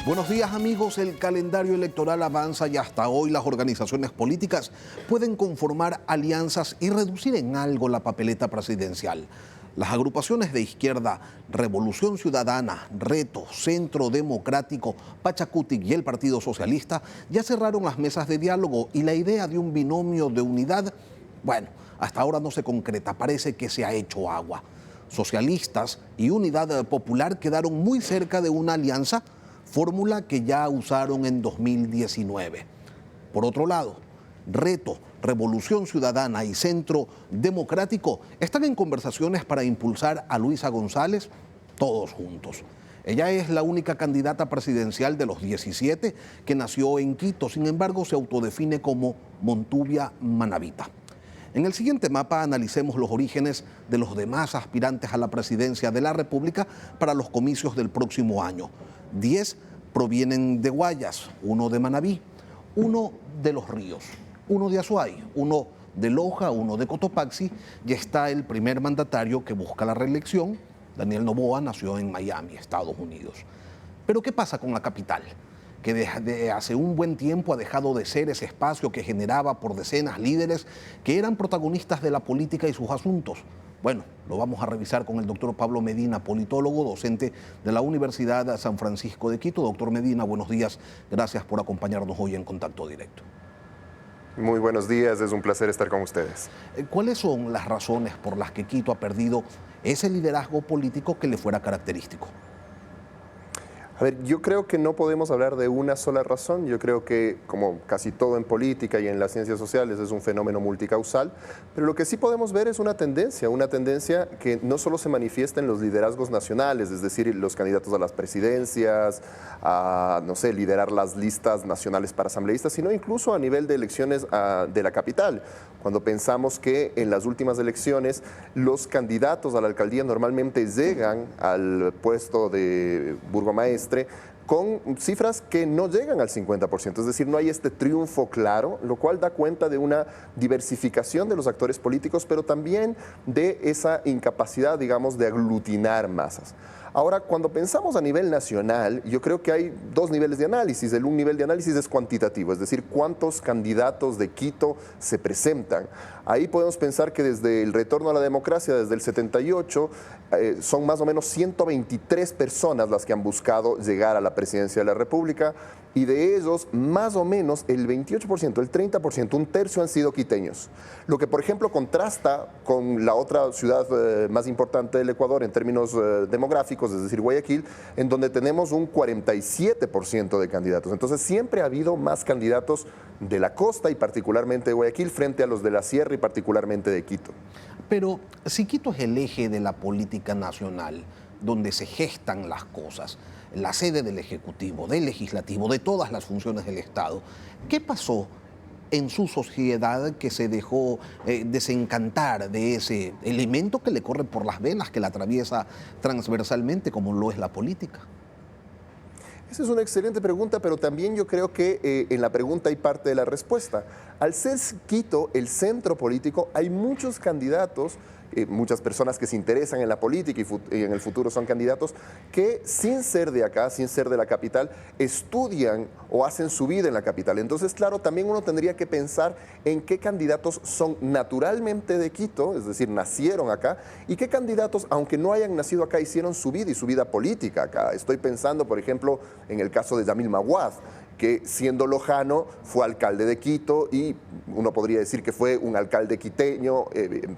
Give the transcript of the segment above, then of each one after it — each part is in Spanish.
Buenos días amigos, el calendario electoral avanza y hasta hoy las organizaciones políticas pueden conformar alianzas y reducir en algo la papeleta presidencial. Las agrupaciones de izquierda, Revolución Ciudadana, Reto, Centro Democrático, Pachacutic y el Partido Socialista ya cerraron las mesas de diálogo y la idea de un binomio de unidad, bueno, hasta ahora no se concreta, parece que se ha hecho agua. Socialistas y Unidad Popular quedaron muy cerca de una alianza, fórmula que ya usaron en 2019. Por otro lado, Reto, Revolución Ciudadana y Centro Democrático están en conversaciones para impulsar a Luisa González todos juntos. Ella es la única candidata presidencial de los 17 que nació en Quito, sin embargo se autodefine como Montuvia Manabita. En el siguiente mapa analicemos los orígenes de los demás aspirantes a la presidencia de la República para los comicios del próximo año. 10 provienen de Guayas, 1 de Manabí, 1 de Los Ríos, 1 de Azuay, 1 de Loja, 1 de Cotopaxi, y está el primer mandatario que busca la reelección. Daniel Noboa nació en Miami, Estados Unidos. Pero ¿qué pasa con la capital? Que desde hace un buen tiempo ha dejado de ser ese espacio que generaba por decenas líderes que eran protagonistas de la política y sus asuntos. Bueno, lo vamos a revisar con el doctor Pablo Medina, politólogo, docente de la Universidad San Francisco de Quito. Doctor Medina, buenos días. Gracias por acompañarnos hoy en Contacto Directo. Muy buenos días, es un placer estar con ustedes. ¿Cuáles son las razones por las que Quito ha perdido ese liderazgo político que le fuera característico? A ver, yo creo que no podemos hablar de una sola razón. Yo creo que, como casi todo en política y en las ciencias sociales, es un fenómeno multicausal. Pero lo que sí podemos ver es una tendencia que no solo se manifiesta en los liderazgos nacionales, es decir, los candidatos a las presidencias, a, no sé, liderar las listas nacionales para asambleístas, sino incluso a nivel de elecciones de la capital. Cuando pensamos que en las últimas elecciones los candidatos a la alcaldía normalmente llegan al puesto de burgomaestre con cifras que no llegan al 50%, es decir, no hay este triunfo claro, lo cual da cuenta de una diversificación de los actores políticos, pero también de esa incapacidad, digamos, de aglutinar masas. Ahora, cuando pensamos a nivel nacional, yo creo que hay dos niveles de análisis. Un nivel de análisis es cuantitativo, es decir, cuántos candidatos de Quito se presentan. Ahí podemos pensar que desde el retorno a la democracia, desde el 78, son más o menos 123 personas las que han buscado llegar a la presidencia de la República, y de ellos, más o menos, el 28%, el 30%, un tercio han sido quiteños. Lo que, por ejemplo, contrasta con la otra ciudad más importante del Ecuador en términos demográficos, es decir, Guayaquil, en donde tenemos un 47% de candidatos. Entonces, siempre ha habido más candidatos de la costa y particularmente de Guayaquil frente a los de la sierra y particularmente de Quito. Pero si Quito es el eje de la política nacional, donde se gestan las cosas, la sede del Ejecutivo, del Legislativo, de todas las funciones del Estado, ¿qué pasó en su sociedad que se dejó desencantar de ese elemento que le corre por las venas, que la atraviesa transversalmente como lo es la política? Esa es una excelente pregunta, pero también yo creo que en la pregunta hay parte de la respuesta. Al ser Quito el centro político, hay muchos candidatos, muchas personas que se interesan en la política y en el futuro son candidatos, que sin ser de acá, sin ser de la capital, estudian o hacen su vida en la capital. Entonces, claro, también uno tendría que pensar en qué candidatos son naturalmente de Quito, es decir, nacieron acá, y qué candidatos, aunque no hayan nacido acá, hicieron su vida y su vida política acá. Estoy pensando, por ejemplo, en el caso de Yamil Maguad, que siendo lojano fue alcalde de Quito y uno podría decir que fue un alcalde quiteño,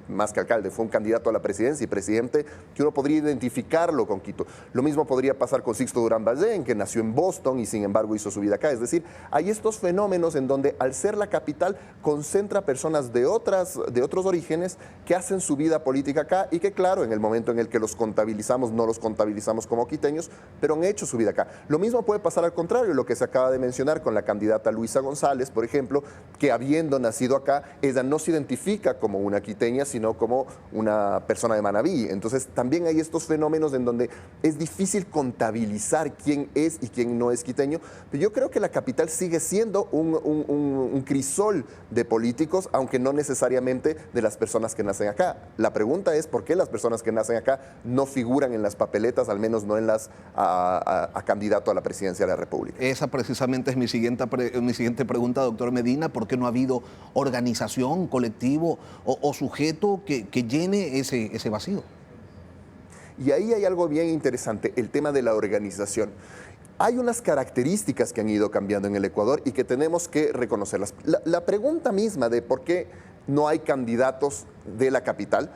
más que alcalde, fue un candidato a la presidencia y presidente que uno podría identificarlo con Quito. Lo mismo podría pasar con Sixto Durán Ballén, que nació en Boston y sin embargo hizo su vida acá. Es decir, hay estos fenómenos en donde al ser la capital concentra personas de otros orígenes que hacen su vida política acá y que claro, en el momento en el que los contabilizamos, no los contabilizamos como quiteños, pero han hecho su vida acá. Lo mismo puede pasar al contrario, lo que se acaba de mencionar con la candidata Luisa González, por ejemplo, que habiendo nacido acá, ella no se identifica como una quiteña, sino como una persona de Manabí. Entonces, también hay estos fenómenos en donde es difícil contabilizar quién es y quién no es quiteño. Pero yo creo que la capital sigue siendo un crisol de políticos, aunque no necesariamente de las personas que nacen acá. La pregunta es por qué las personas que nacen acá no figuran en las papeletas, al menos no en las a candidato a la presidencia de la República. Esa precisamente es mi siguiente pregunta, doctor Medina. ¿Por qué no ha habido organización, colectivo o sujeto que llene ese vacío? Y ahí hay algo bien interesante, el tema de la organización. Hay unas características que han ido cambiando en el Ecuador y que tenemos que reconocerlas. La pregunta misma de por qué no hay candidatos de la capital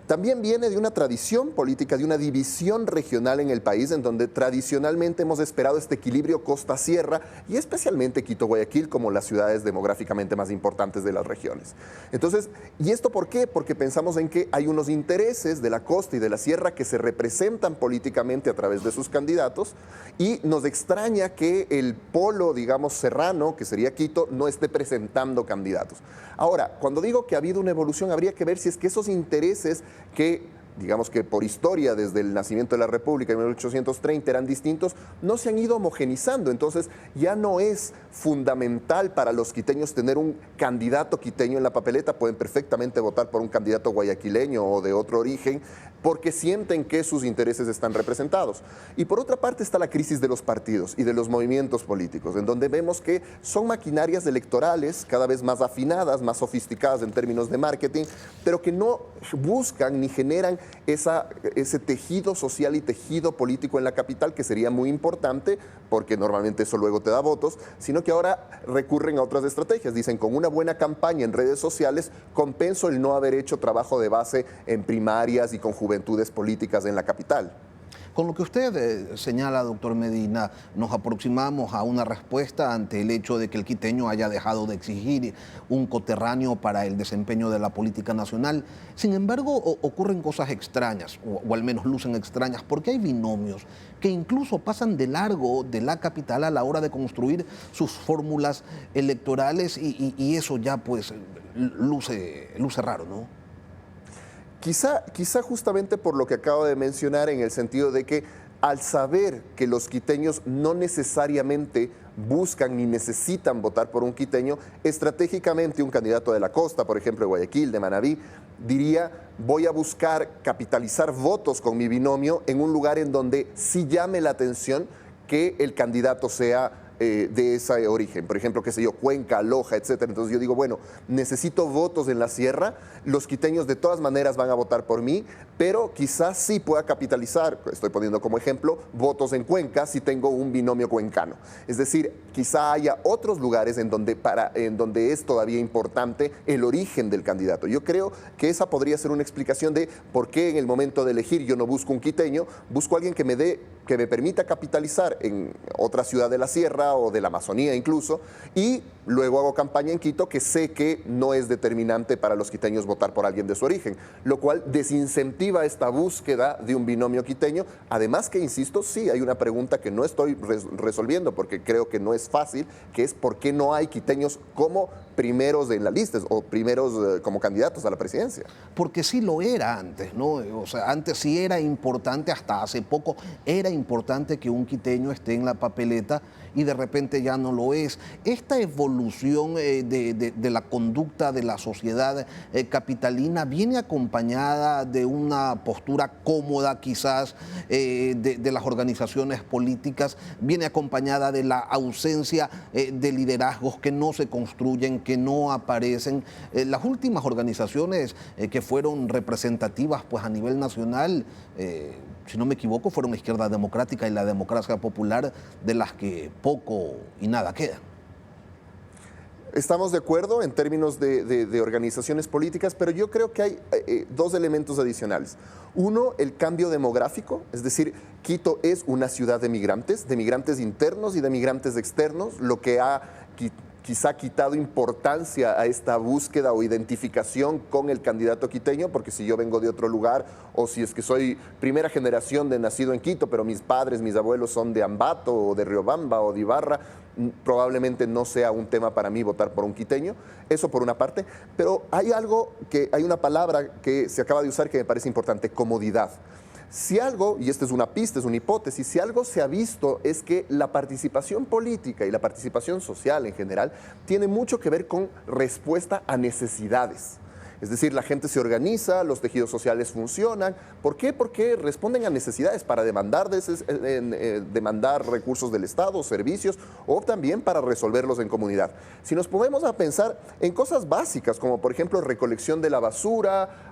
también viene de una tradición política, de una división regional en el país, en donde tradicionalmente hemos esperado este equilibrio costa-sierra y especialmente Quito-Guayaquil como las ciudades demográficamente más importantes de las regiones. Entonces, ¿y esto por qué? Porque pensamos en que hay unos intereses de la costa y de la sierra que se representan políticamente a través de sus candidatos y nos extraña que el polo, digamos, serrano, que sería Quito, no esté presentando candidatos. Ahora, cuando digo que ha habido una evolución, habría que ver si es que esos intereses que, digamos que por historia, desde el nacimiento de la República en 1830 eran distintos, no se han ido homogenizando. Entonces ya no es fundamental para los quiteños tener un candidato quiteño en la papeleta, pueden perfectamente votar por un candidato guayaquileño o de otro origen, porque sienten que sus intereses están representados. Y por otra parte está la crisis de los partidos y de los movimientos políticos, en donde vemos que son maquinarias electorales cada vez más afinadas, más sofisticadas en términos de marketing, pero que no buscan ni generan ese tejido social y tejido político en la capital, que sería muy importante, porque normalmente eso luego te da votos, sino que ahora recurren a otras estrategias. Dicen, con una buena campaña en redes sociales, compenso el no haber hecho trabajo de base en primarias y con juventudes políticas en la capital. Con lo que usted señala, doctor Medina, nos aproximamos a una respuesta ante el hecho de que el quiteño haya dejado de exigir un coterráneo para el desempeño de la política nacional. Sin embargo, ocurren cosas extrañas, o al menos lucen extrañas, porque hay binomios que incluso pasan de largo de la capital a la hora de construir sus fórmulas electorales y eso ya pues luce raro, ¿no? Quizá justamente por lo que acabo de mencionar, en el sentido de que al saber que los quiteños no necesariamente buscan ni necesitan votar por un quiteño, estratégicamente un candidato de la costa, por ejemplo de Guayaquil, de Manabí, diría, voy a buscar capitalizar votos con mi binomio en un lugar en donde sí llame la atención que el candidato sea de ese origen, por ejemplo, qué sé yo, Cuenca, Loja, etcétera. Entonces yo digo, bueno, necesito votos en la sierra, los quiteños de todas maneras van a votar por mí, pero quizás sí pueda capitalizar, estoy poniendo como ejemplo, votos en Cuenca si tengo un binomio cuencano. Es decir, quizá haya otros lugares en donde es todavía importante el origen del candidato. Yo creo que esa podría ser una explicación de por qué en el momento de elegir yo no busco un quiteño, busco a alguien que me permita capitalizar en otra ciudad de la sierra o de la Amazonía incluso, y luego hago campaña en Quito, que sé que no es determinante para los quiteños votar por alguien de su origen, lo cual desincentiva esta búsqueda de un binomio quiteño. Además que, insisto, sí hay una pregunta que no estoy resolviendo porque creo que no es fácil, que es por qué no hay quiteños como primeros en las listas o primeros como candidatos a la presidencia. Porque sí lo era antes, ¿no? O sea, antes sí era importante, hasta hace poco era importante que un quiteño esté en la papeleta y de repente ya no lo es. Esta evolución de la conducta de la sociedad capitalina viene acompañada de una postura cómoda quizás de las organizaciones políticas, viene acompañada de la ausencia de liderazgos que no se construyen, que no aparecen. Las últimas organizaciones que fueron representativas pues, a nivel nacional, si no me equivoco, fueron la Izquierda Democrática y la Democracia Popular, de las que poco y nada quedan. Estamos de acuerdo en términos de organizaciones políticas, pero yo creo que hay dos elementos adicionales. Uno, el cambio demográfico, es decir, Quito es una ciudad de migrantes internos y de migrantes externos, lo que ha quizá quitado importancia a esta búsqueda o identificación con el candidato quiteño, porque si yo vengo de otro lugar o si es que soy primera generación de nacido en Quito, pero mis padres, mis abuelos son de Ambato o de Riobamba o de Ibarra, probablemente no sea un tema para mí votar por un quiteño, eso por una parte, pero hay una palabra que se acaba de usar que me parece importante: comodidad. Si algo, y esta es una pista, es una hipótesis, si algo se ha visto es que la participación política y la participación social en general tiene mucho que ver con respuesta a necesidades. Es decir, la gente se organiza, los tejidos sociales funcionan. ¿Por qué? Porque responden a necesidades para demandar recursos del Estado, servicios, o también para resolverlos en comunidad. Si nos ponemos a pensar en cosas básicas, como por ejemplo recolección de la basura,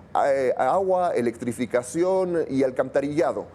agua, electrificación y alcantarillado,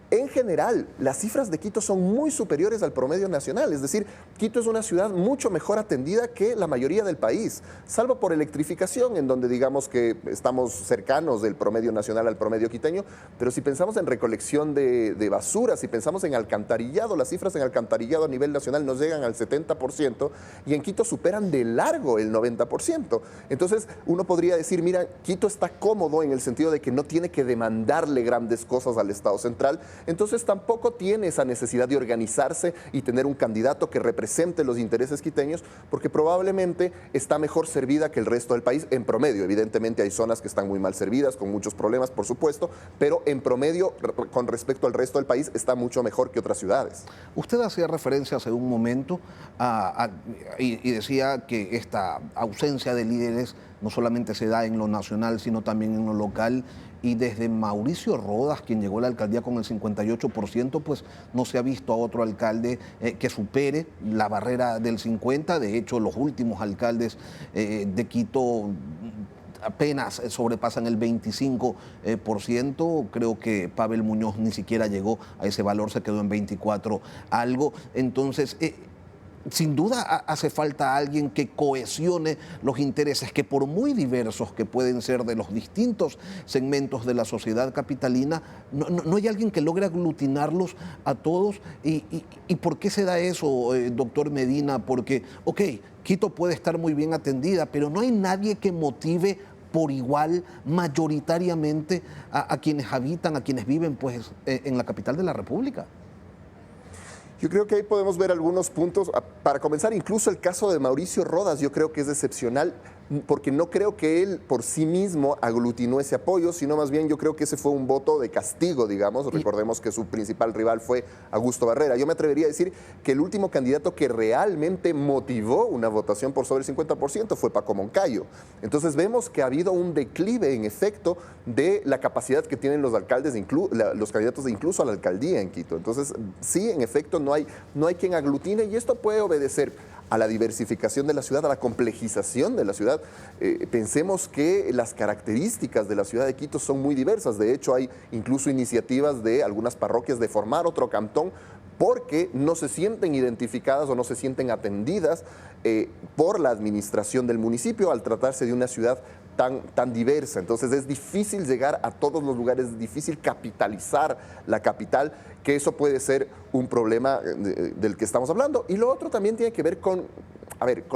en general, las cifras de Quito son muy superiores al promedio nacional. Es decir, Quito es una ciudad mucho mejor atendida que la mayoría del país, salvo por electrificación, en donde digamos que estamos cercanos del promedio nacional al promedio quiteño. Pero si pensamos en recolección de basura, si pensamos en alcantarillado, las cifras en alcantarillado a nivel nacional nos llegan al 70% y en Quito superan de largo el 90%. Entonces, uno podría decir, mira, Quito está cómodo en el sentido de que no tiene que demandarle grandes cosas al Estado central. Entonces tampoco tiene esa necesidad de organizarse y tener un candidato que represente los intereses quiteños, porque probablemente está mejor servida que el resto del país en promedio. Evidentemente hay zonas que están muy mal servidas, con muchos problemas, por supuesto, pero en promedio, con respecto al resto del país, está mucho mejor que otras ciudades. Usted hacía referencia hace un momento y decía que esta ausencia de líderes no solamente se da en lo nacional, sino también en lo local. Y desde Mauricio Rodas, quien llegó a la alcaldía con el 58%, pues no se ha visto a otro alcalde que supere la barrera del 50%. De hecho, los últimos alcaldes de Quito apenas sobrepasan el 25%. Creo que Pavel Muñoz ni siquiera llegó a ese valor, se quedó en 24 algo. Entonces, sin duda hace falta alguien que cohesione los intereses, que por muy diversos que pueden ser de los distintos segmentos de la sociedad capitalina, no hay alguien que logre aglutinarlos a todos. ¿Y por qué se da eso, doctor Medina? Porque, ok, Quito puede estar muy bien atendida, pero no hay nadie que motive por igual mayoritariamente a quienes habitan, a quienes viven pues, en la capital de la República. Yo creo que ahí podemos ver algunos puntos. Para comenzar, incluso el caso de Mauricio Rodas yo creo que es excepcional, porque no creo que él por sí mismo aglutinó ese apoyo, sino más bien yo creo que ese fue un voto de castigo, digamos. Recordemos que su principal rival fue Augusto Barrera. Yo me atrevería a decir que el último candidato que realmente motivó una votación por sobre el 50% fue Paco Moncayo. Entonces vemos que ha habido un declive, en efecto, de la capacidad que tienen los alcaldes, los candidatos incluso a la alcaldía en Quito. Entonces, sí, en efecto, no hay quien aglutine, y esto puede obedecer a la diversificación de la ciudad, a la complejización de la ciudad. Pensemos que las características de la ciudad de Quito son muy diversas. De hecho, hay incluso iniciativas de algunas parroquias de formar otro cantón porque no se sienten identificadas o no se sienten atendidas por la administración del municipio al tratarse de una ciudad tan diversa. Entonces es difícil llegar a todos los lugares, es difícil capitalizar la capital, que eso puede ser un problema del que estamos hablando. Y lo otro también tiene que ver con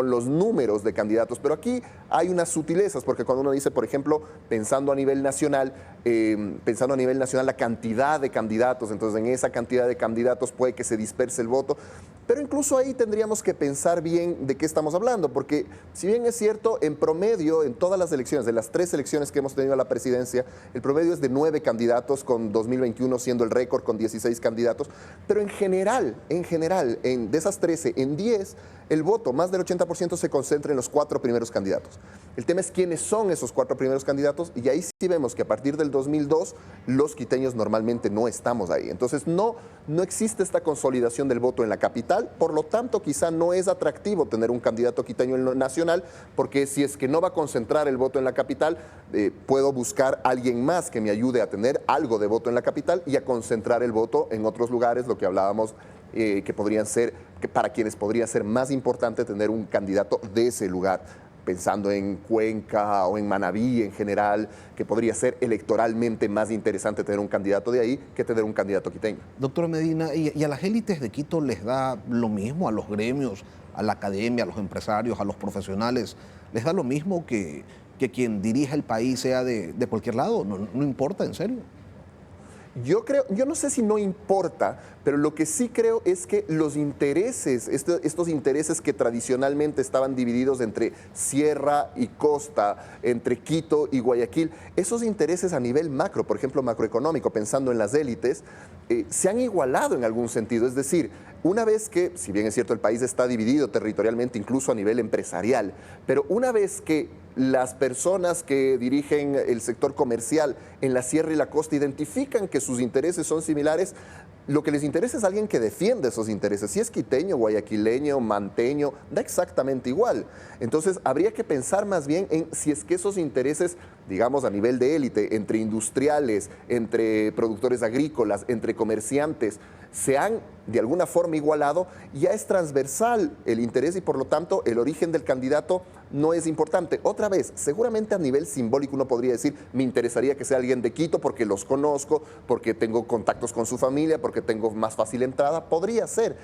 los números de candidatos, pero aquí hay unas sutilezas, porque cuando uno dice, por ejemplo, pensando a nivel nacional la cantidad de candidatos, entonces en esa cantidad de candidatos puede que se disperse el voto, pero incluso ahí tendríamos que pensar bien de qué estamos hablando, porque si bien es cierto, en promedio, en todas las elecciones, de las 3 elecciones que hemos tenido a la presidencia, el promedio es de 9 candidatos, con 2021 siendo el récord con 16 candidatos, pero en general, de esas 13, en 10, el voto, más del 80%, se concentra en los 4 primeros candidatos. El tema es quiénes son esos 4 primeros candidatos, y ahí sí vemos que a partir del 2002 los quiteños normalmente no estamos ahí. Entonces no existe esta consolidación del voto en la capital, por lo tanto quizá no es atractivo tener un candidato quiteño en lo nacional, porque si es que no va a concentrar el voto en la capital, puedo buscar a alguien más que me ayude a tener algo de voto en la capital y a concentrar el voto en otros lugares, lo que hablábamos que para quienes podría ser más importante tener un candidato de ese lugar, pensando en Cuenca o en Manabí en general, que podría ser electoralmente más interesante tener un candidato de ahí que tener un candidato quiteño. Doctor Medina, ¿y a las élites de Quito les da lo mismo, a los gremios, a la academia, a los empresarios, a los profesionales? ¿Les da lo mismo que quien dirija el país sea de cualquier lado? No importa, en serio. Yo no sé si no importa, pero lo que sí creo es que los intereses, estos intereses que tradicionalmente estaban divididos entre sierra y costa, entre Quito y Guayaquil, esos intereses a nivel macro, por ejemplo macroeconómico, pensando en las élites, se han igualado en algún sentido. Es decir, una vez que, si bien es cierto, el país está dividido territorialmente, incluso a nivel empresarial, pero una vez que las personas que dirigen el sector comercial en la sierra y la costa identifican que sus intereses son similares, lo que les interesa es alguien que defiende esos intereses. Si es quiteño, guayaquileño, manteño, da exactamente igual. Entonces, habría que pensar más bien en si es que esos intereses, digamos, a nivel de élite, entre industriales, entre productores agrícolas, entre comerciantes, se han de alguna forma igualado, ya es transversal el interés y por lo tanto el origen del candidato no es importante. Otra vez, seguramente a nivel simbólico uno podría decir, me interesaría que sea alguien de Quito porque los conozco, porque tengo contactos con su familia, porque tengo más fácil entrada, podría ser.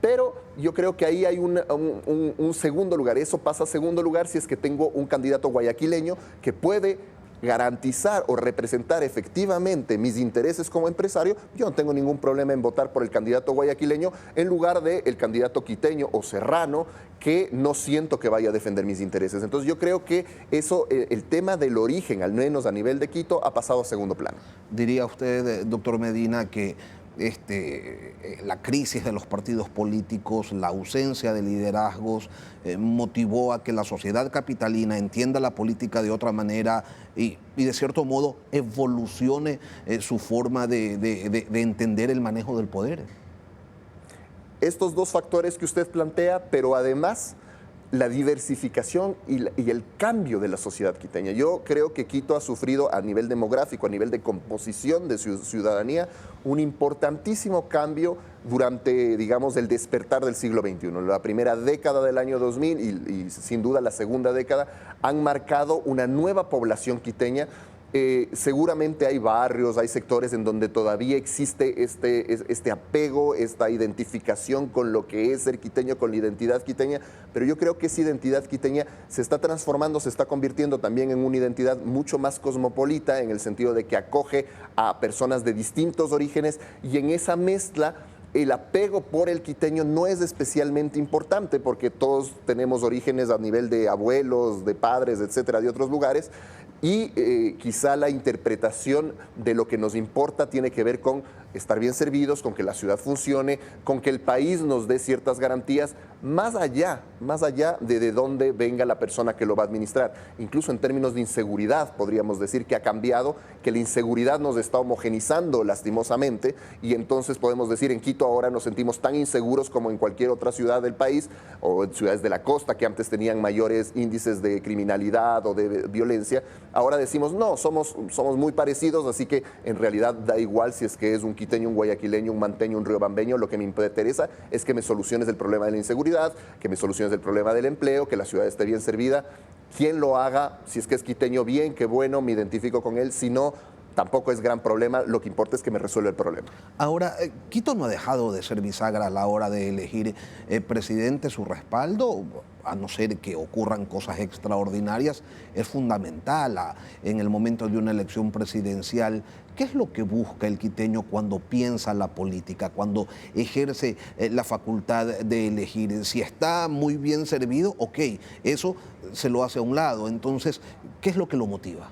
Pero yo creo que ahí hay un segundo lugar, eso pasa a segundo lugar si es que tengo un candidato guayaquileño que puede garantizar o representar efectivamente mis intereses como empresario. Yo no tengo ningún problema en votar por el candidato guayaquileño en lugar del candidato quiteño o serrano que no siento que vaya a defender mis intereses. Entonces yo creo que eso, el tema del origen, al menos a nivel de Quito, ha pasado a segundo plano. ¿Diría usted, doctor Medina, que la crisis de los partidos políticos, la ausencia de liderazgos, motivó a que la sociedad capitalina entienda la política de otra manera y de cierto modo evolucione su forma de entender el manejo del poder? Estos dos factores que usted plantea, pero además la diversificación y el cambio de la sociedad quiteña. Yo creo que Quito ha sufrido a nivel demográfico, a nivel de composición de su ciudadanía, un importantísimo cambio durante, digamos, el despertar del siglo XXI. La primera década del año 2000 y sin duda la segunda década han marcado una nueva población quiteña. Seguramente hay barrios, hay sectores en donde todavía existe este apego, esta identificación con lo que es ser quiteño, con la identidad quiteña, pero yo creo que esa identidad quiteña se está transformando, se está convirtiendo también en una identidad mucho más cosmopolita, en el sentido de que acoge a personas de distintos orígenes y en esa mezcla el apego por el quiteño no es especialmente importante porque todos tenemos orígenes a nivel de abuelos, de padres, etcétera, de otros lugares. Y quizá la interpretación de lo que nos importa tiene que ver con estar bien servidos, con que la ciudad funcione, con que el país nos dé ciertas garantías, más allá de dónde venga la persona que lo va a administrar. Incluso en términos de inseguridad, podríamos decir que ha cambiado, que la inseguridad nos está homogenizando lastimosamente, y entonces podemos decir, en Quito ahora nos sentimos tan inseguros como en cualquier otra ciudad del país, o en ciudades de la costa que antes tenían mayores índices de criminalidad o de violencia. Ahora decimos, no, somos muy parecidos, así que en realidad da igual si es que es un quiteño, un guayaquileño, un manteño, un riobambeño, lo que me interesa es que me soluciones el problema de la inseguridad, que me soluciones el problema del empleo, que la ciudad esté bien servida. Quien lo haga, si es que es quiteño, bien, qué bueno, me identifico con él, si no, tampoco es gran problema, lo que importa es que me resuelva el problema. Ahora, Quito no ha dejado de ser bisagra a la hora de elegir presidente. Su respaldo, a no ser que ocurran cosas extraordinarias, es fundamental en el momento de una elección presidencial. ¿Qué es lo que busca el quiteño cuando piensa la política, cuando ejerce la facultad de elegir? Si está muy bien servido, ok, eso se lo hace a un lado. Entonces, ¿qué es lo que lo motiva?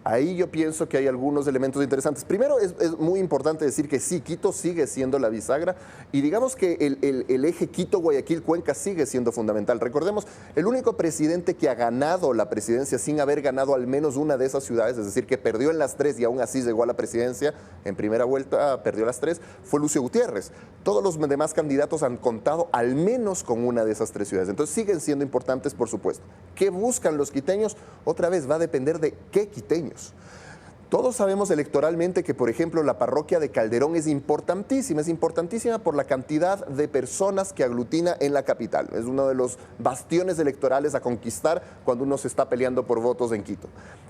Ahí yo pienso que hay algunos elementos interesantes. Primero, es muy importante decir que sí, Quito sigue siendo la bisagra y digamos que el eje Quito-Guayaquil-Cuenca sigue siendo fundamental. Recordemos, el único presidente que ha ganado la presidencia sin haber ganado al menos una de esas ciudades, es decir, que perdió en las tres y aún así llegó a la presidencia, en primera vuelta perdió las tres, fue Lucio Gutiérrez. Todos los demás candidatos han contado al menos con una de esas tres ciudades. Entonces siguen siendo importantes, por supuesto. ¿Qué buscan los quiteños? Otra vez va a depender de qué quiteños. Todos sabemos electoralmente que, por ejemplo, la parroquia de Calderón es importantísima por la cantidad de personas que aglutina en la capital. Es uno de los bastiones electorales a conquistar cuando uno se está peleando por votos en Quito.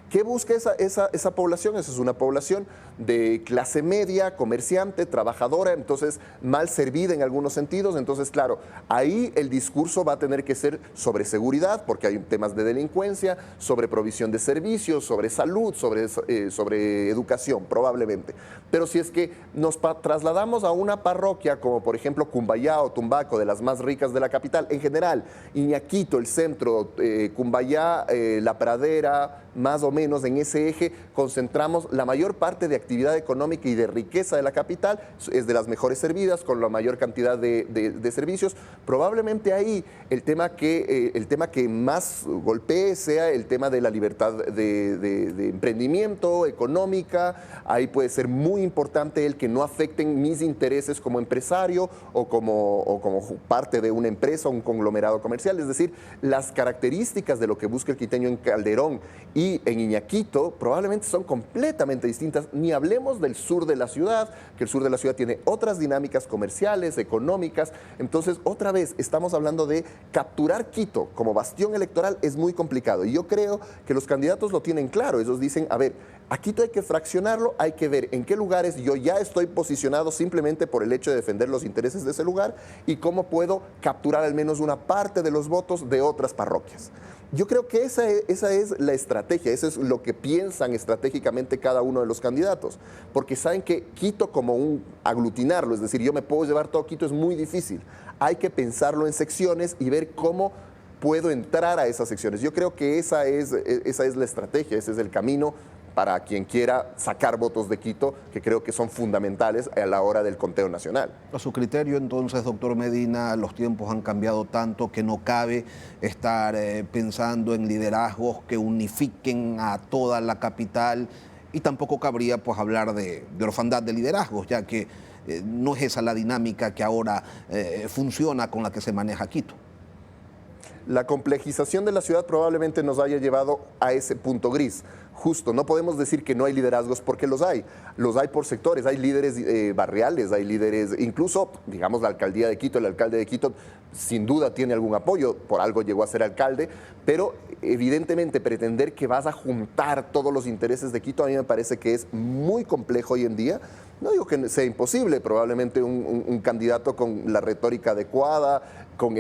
¿Qué busca esa población? Esa es una población de clase media, comerciante, trabajadora, entonces mal servida en algunos sentidos. Entonces, claro, ahí el discurso va a tener que ser sobre seguridad, porque hay temas de delincuencia, sobre provisión de servicios, sobre salud, sobre educación, probablemente. Pero si es que nos trasladamos a una parroquia como por ejemplo Cumbayá o Tumbaco, de las más ricas de la capital, en general, Iñaquito, el centro, Cumbayá, La Pradera, más o menos en ese eje concentramos la mayor parte de actividad económica y de riqueza de la capital, es de las mejores servidas, con la mayor cantidad de servicios. Probablemente ahí el tema que más golpee sea el tema de la libertad de emprendimiento, económica. Ahí puede ser muy importante el que no afecten mis intereses como empresario o como parte de una empresa, un conglomerado comercial. Es decir, las características de lo que busca el quiteño en Calderón y en Iñaquito probablemente son completamente distintas. Ni hablemos del sur de la ciudad, que el sur de la ciudad tiene otras dinámicas comerciales, económicas. Entonces, otra vez, estamos hablando de capturar Quito como bastión electoral es muy complicado. Y yo creo que los candidatos lo tienen claro. Ellos dicen, a ver, a Quito hay que fraccionarlo, hay que ver en qué lugares yo ya estoy posicionado simplemente por el hecho de defender los intereses de ese lugar y cómo puedo capturar al menos una parte de los votos de otras parroquias. Yo creo que esa es la estrategia, eso es lo que piensan estratégicamente cada uno de los candidatos, porque saben que Quito como un aglutinarlo, es decir, yo me puedo llevar todo Quito, es muy difícil. Hay que pensarlo en secciones y ver cómo puedo entrar a esas secciones. Yo creo que esa es la estrategia, ese es el camino para quien quiera sacar votos de Quito, que creo que son fundamentales a la hora del conteo nacional. A su criterio, entonces, doctor Medina, los tiempos han cambiado tanto que no cabe estar pensando en liderazgos que unifiquen a toda la capital y tampoco cabría pues hablar de orfandad de liderazgos, ya que no es esa la dinámica que ahora funciona con la que se maneja Quito. La complejización de la ciudad probablemente nos haya llevado a ese punto gris. Justo, no podemos decir que no hay liderazgos porque los hay por sectores, hay líderes barriales, hay líderes, incluso, digamos, la alcaldía de Quito, el alcalde de Quito sin duda tiene algún apoyo, por algo llegó a ser alcalde, pero evidentemente pretender que vas a juntar todos los intereses de Quito a mí me parece que es muy complejo hoy en día. No digo que sea imposible, probablemente un candidato con la retórica adecuada, con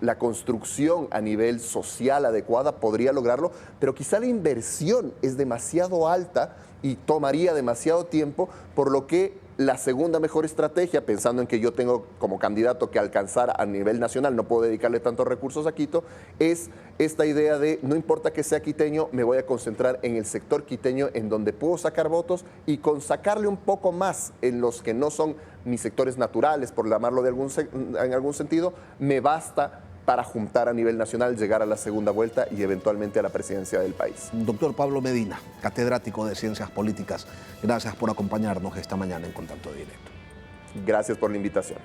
la construcción a nivel social adecuada podría lograrlo, pero quizá la inversión es demasiado alta y tomaría demasiado tiempo, por lo que la segunda mejor estrategia, pensando en que yo tengo como candidato que alcanzar a nivel nacional, no puedo dedicarle tantos recursos a Quito, es esta idea de no importa que sea quiteño, me voy a concentrar en el sector quiteño en donde puedo sacar votos y con sacarle un poco más en los que no son mis sectores naturales, por llamarlo en algún sentido, me basta para juntar a nivel nacional, llegar a la segunda vuelta y eventualmente a la presidencia del país. Doctor Pablo Medina, catedrático de Ciencias Políticas, gracias por acompañarnos esta mañana en Contacto Directo. Gracias por la invitación.